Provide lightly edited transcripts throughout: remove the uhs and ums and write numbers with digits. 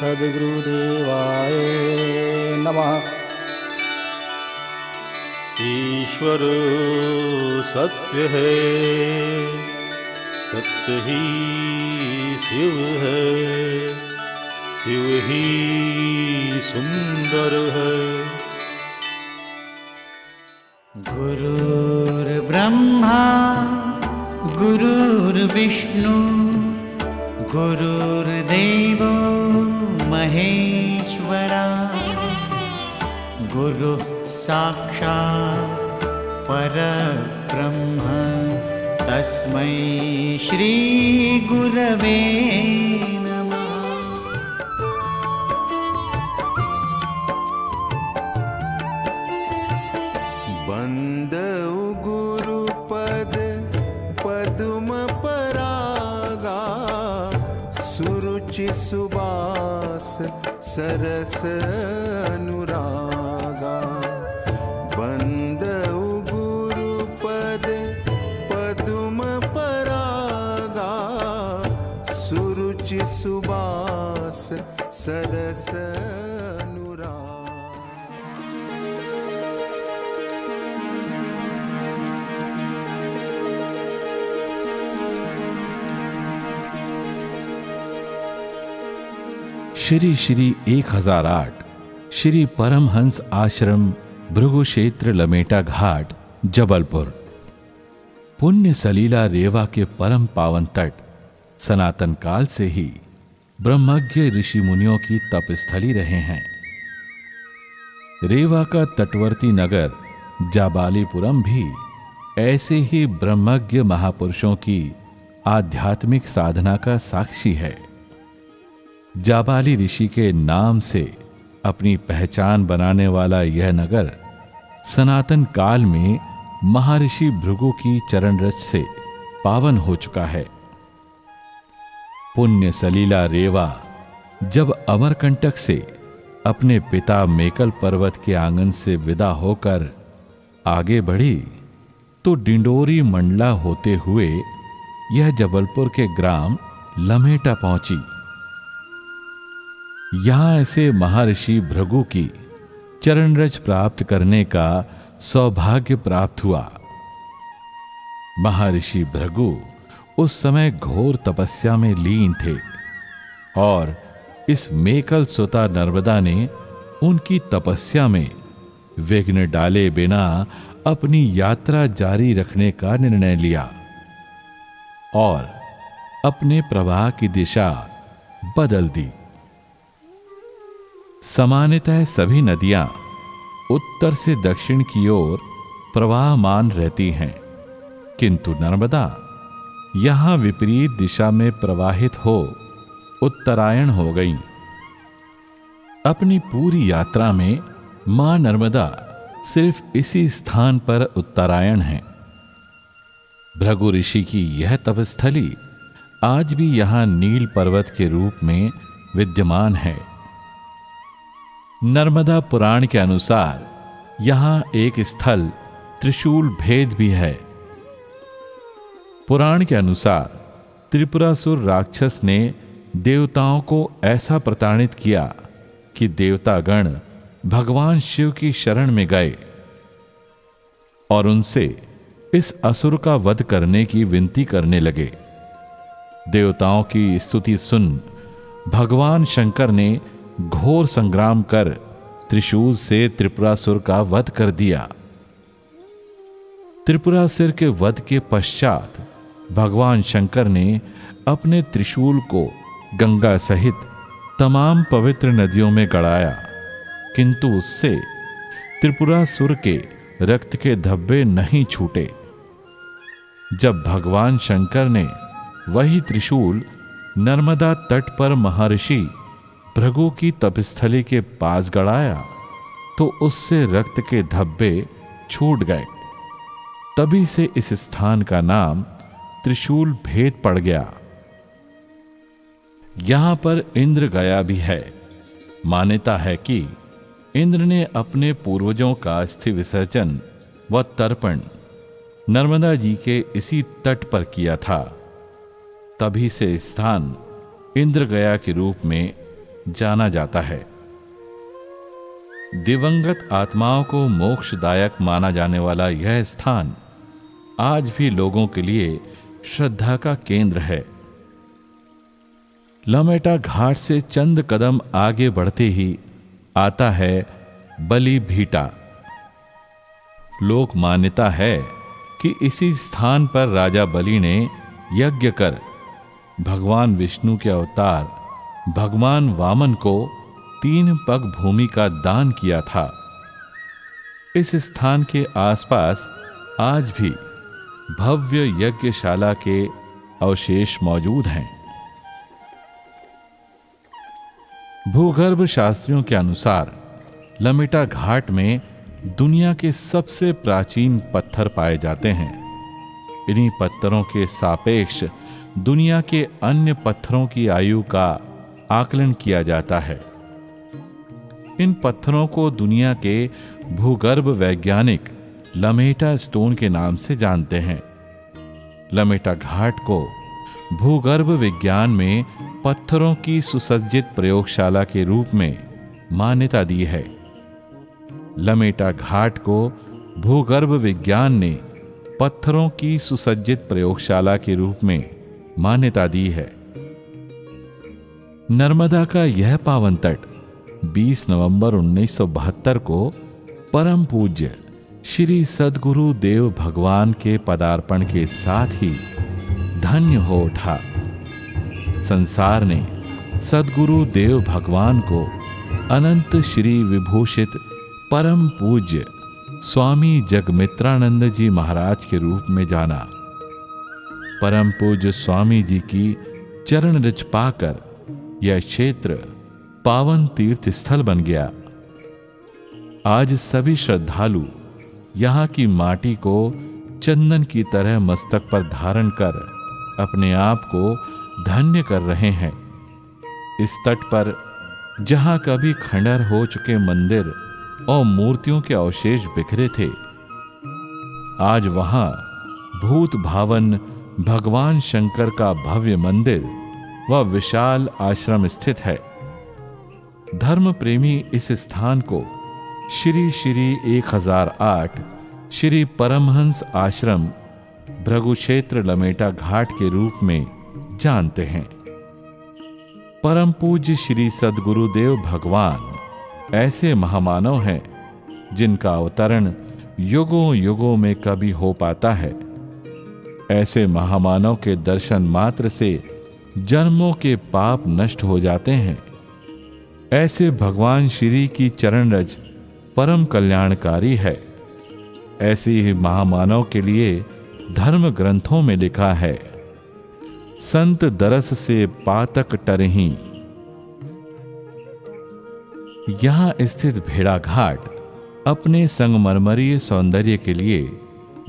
सद्गुरुदेवाय नमः। ईश्वर सत्य है, सत्य ही शिव है, शिव ही सुंदर है। गुरुर्ब्रह्मा गुरुर्विष्णु गुरुर्देवो महेश्वरा, गुरुः साक्षात् परब्रह्म तस्मै श्री गुरवे नमः। वंदौ गुरुपद पद्म परागा, सुरुचि सुबास सरस अनुरागा। वंदौ गुरुपद पद्म परागा, सुरुचि सुबास सरस अनुरागा। श्री श्री 1008 श्री परमहंस आश्रम भृगु क्षेत्र लमेटा घाट जबलपुर। पुण्य सलीला रेवा के परम पावन तट सनातन काल से ही ब्रह्मज्ञ ऋषि मुनियों की तपस्थली रहे हैं। रेवा का तटवर्ती नगर जाबालीपुरम भी ऐसे ही ब्रह्मज्ञ महापुरुषों की आध्यात्मिक साधना का साक्षी है। जाबाली ऋषि के नाम से अपनी पहचान बनाने वाला यह नगर सनातन काल में महर्षि भृगु की चरण रज से पावन हो चुका है। पुण्य सलीला रेवा जब अमरकंटक से अपने पिता मेकल पर्वत के आंगन से विदा होकर आगे बढ़ी तो डिंडोरी मंडला होते हुए यह जबलपुर के ग्राम लमेटा पहुंची। यहां ऐसे महर्षि भृगु की चरणरज प्राप्त करने का सौभाग्य प्राप्त हुआ। महर्षि भृगु उस समय घोर तपस्या में लीन थे और इस मेकल सुता नर्मदा ने उनकी तपस्या में विघ्न डाले बिना अपनी यात्रा जारी रखने का निर्णय लिया और अपने प्रवाह की दिशा बदल दी। सामान्यतः सभी नदियां उत्तर से दक्षिण की ओर प्रवाहमान रहती हैं, किंतु नर्मदा यहां विपरीत दिशा में प्रवाहित हो उत्तरायण हो गई। अपनी पूरी यात्रा में मां नर्मदा सिर्फ इसी स्थान पर उत्तरायण है। भृगु ऋषि की यह तपस्थली आज भी यहां नील पर्वत के रूप में विद्यमान है। नर्मदा पुराण के अनुसार यहां एक स्थल त्रिशूल भेद भी है। पुराण के अनुसार त्रिपुरासुर राक्षस ने देवताओं को ऐसा प्रताड़ित किया कि देवतागण भगवान शिव की शरण में गए और उनसे इस असुर का वध करने की विनती करने लगे। देवताओं की स्तुति सुन भगवान शंकर ने घोर संग्राम कर त्रिशूल से त्रिपुरासुर का वध कर दिया। त्रिपुरासुर के वध के पश्चात भगवान शंकर ने अपने त्रिशूल को गंगा सहित तमाम पवित्र नदियों में गड़ाया, किंतु उससे त्रिपुरासुर के रक्त के धब्बे नहीं छूटे। जब भगवान शंकर ने वही त्रिशूल नर्मदा तट पर महर्षि भृगु की तपस्थली के पास गड़ाया तो उससे रक्त के धब्बे छूट गए। तभी से इस स्थान का नाम त्रिशूल भेद पड़ गया। यहां पर इंद्र गया भी है। मान्यता है कि इंद्र ने अपने पूर्वजों का अस्थि विसर्जन व तर्पण नर्मदा जी के इसी तट पर किया था। तभी से स्थान इंद्र गया के रूप में जाना जाता है। दिवंगत आत्माओं को मोक्षदायक माना जाने वाला यह स्थान आज भी लोगों के लिए श्रद्धा का केंद्र है। लमेटा घाट से चंद कदम आगे बढ़ते ही आता है बलि भीटा। लोक मान्यता है कि इसी स्थान पर राजा बलि ने यज्ञ कर भगवान विष्णु के अवतार भगवान वामन को 3 पग भूमि का दान किया था। इस स्थान के आसपास आज भी भव्य यज्ञशाला के अवशेष मौजूद हैं। भूगर्भ शास्त्रियों के अनुसार लमेटा घाट में दुनिया के सबसे प्राचीन पत्थर पाए जाते हैं। इन्हीं पत्थरों के सापेक्ष दुनिया के अन्य पत्थरों की आयु का आकलन किया जाता है। इन पत्थरों को दुनिया के भूगर्भ वैज्ञानिक लमेटा स्टोन के नाम से जानते हैं। लमेटा घाट को भूगर्भ विज्ञान में पत्थरों की सुसज्जित प्रयोगशाला के रूप में मान्यता दी है। लमेटा घाट को भूगर्भ विज्ञान ने पत्थरों की सुसज्जित प्रयोगशाला के रूप में मान्यता दी है। नर्मदा का यह पावन तट 20 नवंबर 1972 को परम पूज्य श्री सद्गुरु देव भगवान के पदार्पण के साथ ही धन्य हो उठा। संसार ने सद्गुरु देव भगवान को अनंत श्री विभूषित परम पूज्य स्वामी जगमित्रानंद जी महाराज के रूप में जाना। परम पूज्य स्वामी जी की चरण रज पाकर यह क्षेत्र पावन तीर्थ स्थल बन गया। आज सभी श्रद्धालु यहाँ की माटी को चंदन की तरह मस्तक पर धारण कर अपने आप को धन्य कर रहे हैं। इस तट पर जहां कभी खंडहर हो चुके मंदिर और मूर्तियों के अवशेष बिखरे थे, आज वहां भूत भावन भगवान शंकर का भव्य मंदिर व विशाल आश्रम स्थित है। धर्म प्रेमी इस स्थान को श्री श्री 1008 श्री परमहंस आश्रम भृगु क्षेत्र लमेटा घाट के रूप में जानते हैं। परम पूज्य श्री सद्गुरुदेव भगवान ऐसे महामानव हैं जिनका अवतरण युगों युगों में कभी हो पाता है। ऐसे महामानव के दर्शन मात्र से जन्मों के पाप नष्ट हो जाते हैं। ऐसे भगवान श्री की चरण रज परम कल्याणकारी है। ऐसे ही महामानव के लिए धर्म ग्रंथों में लिखा है, संत दरस से पातक टरहीं। यहां स्थित भेड़ा घाट अपने संगमरमरीय सौंदर्य के लिए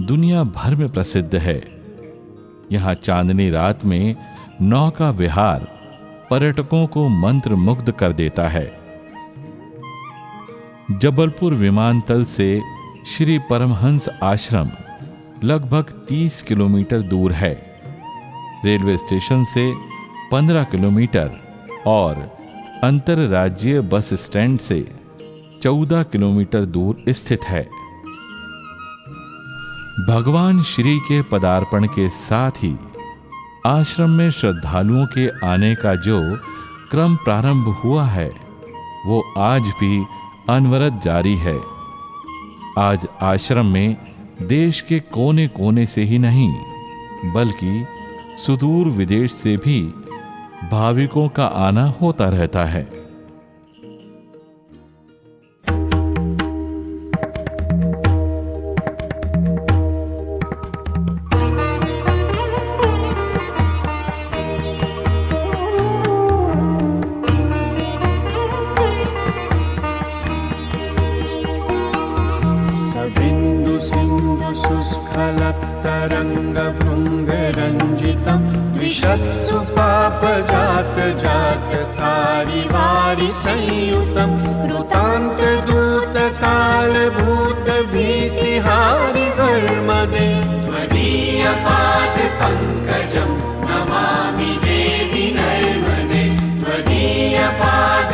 दुनिया भर में प्रसिद्ध है। यहां चांदनी रात में नौका विहार पर्यटकों को मंत्र मुग्ध कर देता है। जबलपुर विमानतल से श्री परमहंस आश्रम लगभग 30 किलोमीटर दूर है। रेलवे स्टेशन से 15 किलोमीटर और अंतरराज्यीय बस स्टैंड से 14 किलोमीटर दूर स्थित है। भगवान श्री के पदार्पण के साथ ही आश्रम में श्रद्धालुओं के आने का जो क्रम प्रारंभ हुआ है, वो आज भी अनवरत जारी है। आज आश्रम में देश के कोने कोने से ही नहीं, बल्कि सुदूर विदेश से भी भाविकों का आना होता रहता है। तरङ्गभृङ्गरञ्जितं द्विषत्सु पापजातजातकारिवारि संयुतं ऋतान्तदूतकालभूतभीतिहारि वर्मदे त्वदीयपादपङ्कजं नमामि देवि नर्मदे त्वदीयपाद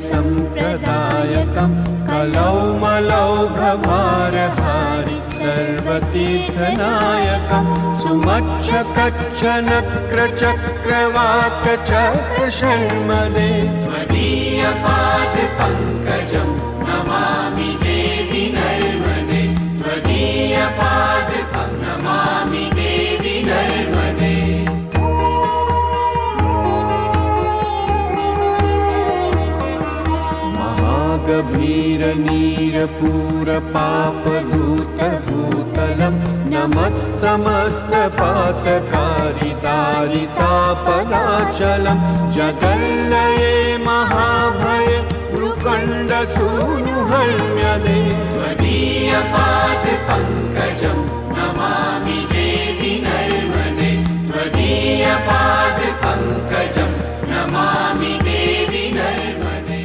सम्प्रदायकं कलौमलौघभारहारि सर्वतीर्थनायकं सुमच्छकच्छनक्रचक्रवाकचक्रशर्मदे त्वदीयपादपङ्कजं नमामि देवि नर्मदे त्वदीयपादपं नमामि देवि नर्मदे गभीरनीरपूरपापभूतभूतलं नमस्तमस्तपातकारिदारितापदाचलं जगल्लये महाभय मृकण्डसूनुहर्म्यदे त्वदीयपादपङ्कजं नमामि देवि नर्मदे त्वदीयपादपङ्कजं नमामि देवि नर्मदे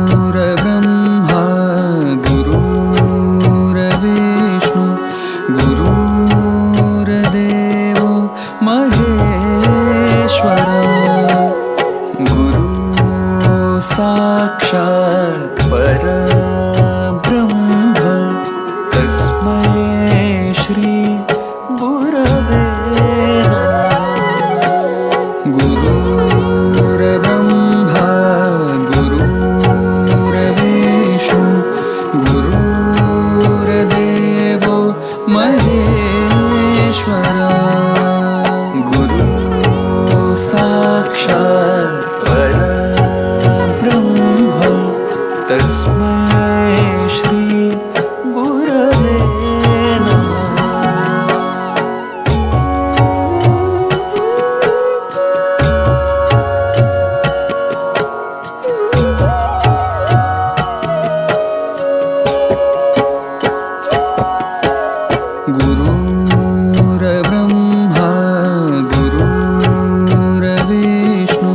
गुरुर्ब्रह्मा गुरुर्विष्णु गुरुर्देवो महेश्वर गुरु साक्षात् परब्रह्म तस्मै श्री गुरवे नमः गुरुर्ब्रह्मा गुरुर्विष्णु गुरुर्देवो महेश्वर गुरु साक्षात् परब्रह्म तस्मै श्री गुरवे नमः गुरुर्ब्रह्मा गुरुर्विष्णु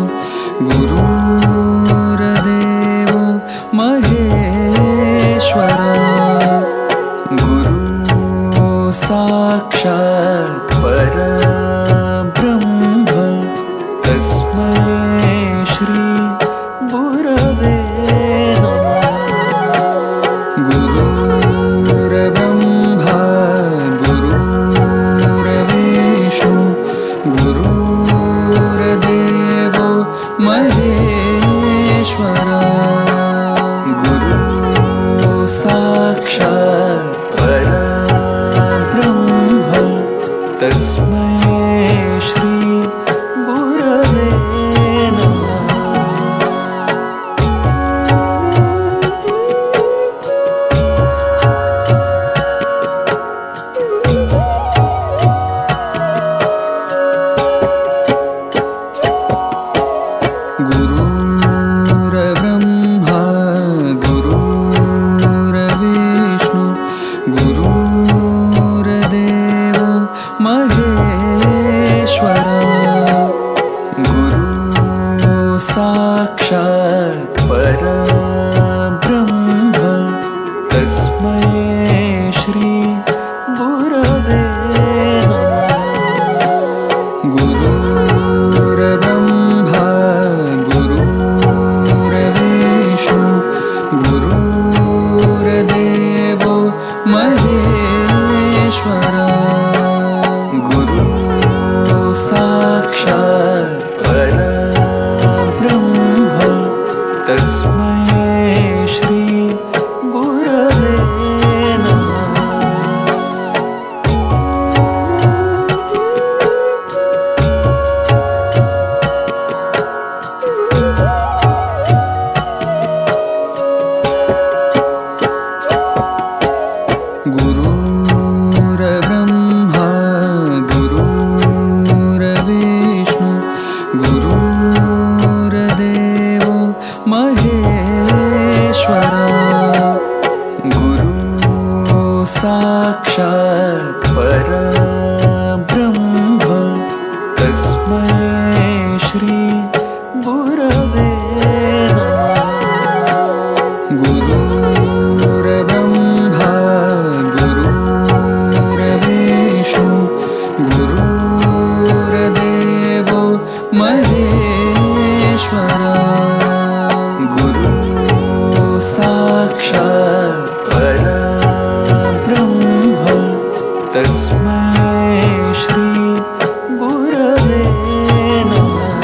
गुरुर्देवो महेश्वर गुरु साक्षात् परब्रह्म तस्मै श्री गुरवे नमः गुरुर्ब्रह्मा गुरुर्विष्णु गुरुर्देवो महेश्वर गुरु साक्षात् परब्रह्म तस्मै श्री गुरवे नमः गुरुर्ब्रह्मा गुरुर्विष्णु गुरुर्देवो महेश्वर गुरु साक्षात् परब्रह्म तस्मै श्री गुरवे नमः गुरुर्ब्रह्मा गुरुर्विष्णु गुरुर्देवो महेश्वर गुरु साक्षात् परब्रह्म तस्मै श्री गुरवे नमः गुरुर्ब्रह्मा गुरुर्विष्णु परब्रह्म तस्मै श्री गुरवे नमः। गुरुर्ब्रह्मा गुरुर्विष्णु गुरुर्देवो महेश्वरा। गुरु साक्षात् परब्रह्म तस्मै श्री गुरवे नमः।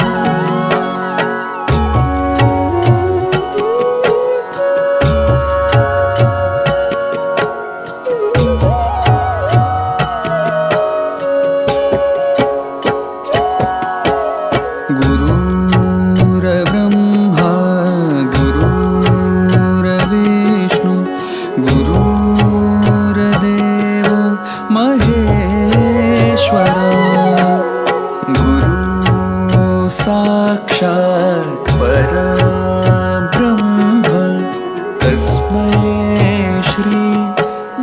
गुरुर्ब्रह्मा गुरुर्विष्णु गुरुर्देवो महेश्वरा। गुरु साक्षात् परब्रह्म तस्मै श्री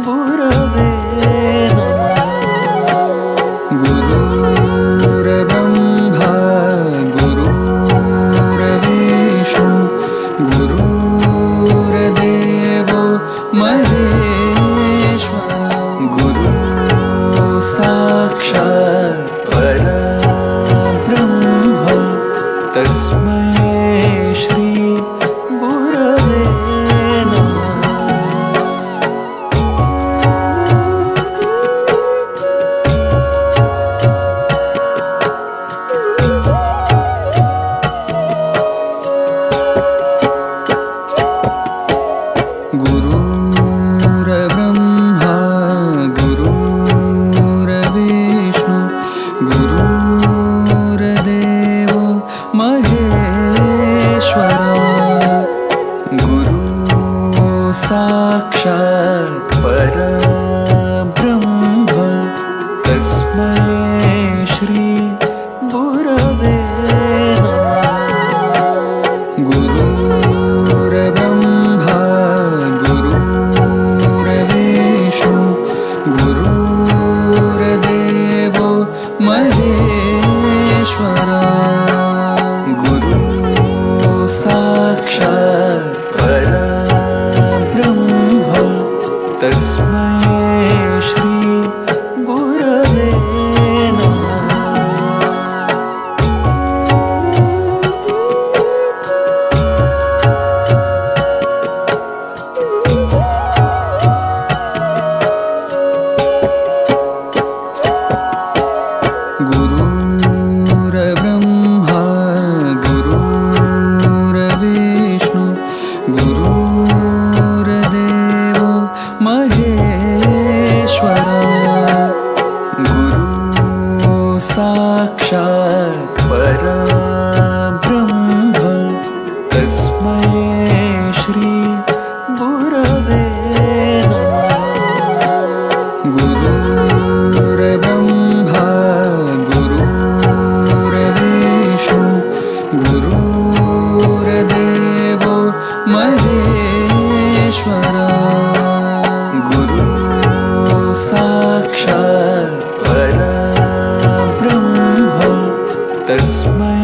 गुरवे नमः। गुरुर्ब्रह्मा गुरुर्विष्णु गुरुर्देवो महेश्वरा। गुरु साक्षात् परब्रह्म तस्मै श्री गुरवे नमः। गुरुर्ब्रह्मा गुरुर्विष्णु गुरुर्देवो महेश्वरा। गुरु साक्षात् परब्रह्म तस्मै श्री गुरवे नमः। गुरुर्ब्रह्मा गुरुर्विष्णु गुरुर्देवो महेश्वरा। गुरु साक्षात् परब्रह्म तस्मै श्री गुरवे नमः। गुरुर्ब्रह्मा गुरुर्विष्णु गुरुर्देवो महेश्वरा। गुरु साक्षात् परब्रह्म तस्मै श्री गुरवे नमः। गुरुर्ब्रह्मा गुरुर्विष्णु गुरुर्देवो महेश्वरा। गुरु साक्षात् परब्रह्म तस्मै